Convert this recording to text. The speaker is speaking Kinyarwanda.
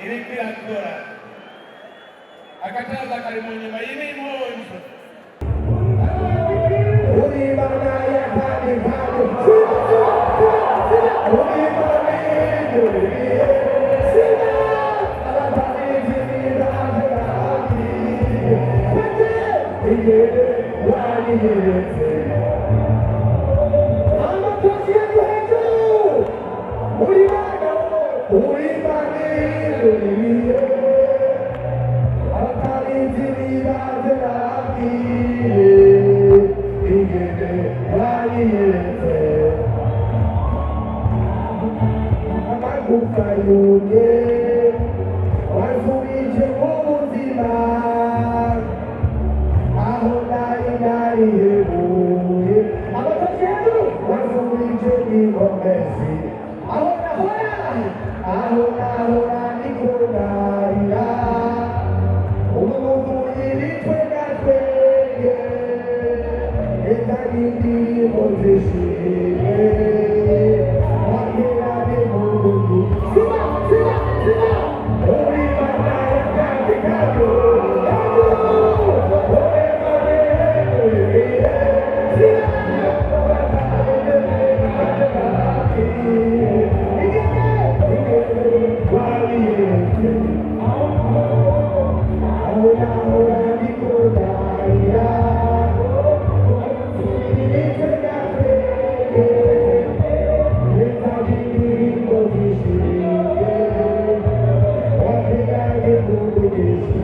irikira kora akataza kali mu nyuma y'imimo uri bana ya kali kali uri bana sina alabani jimira hadi ije wani yete ama kosia yetu uri bana uri bana alabani jimira hadi ije wani yete Ukayunye wazurije ubuzima aho nari hebuye abatagendo wazurije inkomezi aho nahora nikunarira umuntu yiritwe gatwenge etagindimo zishime Thank you.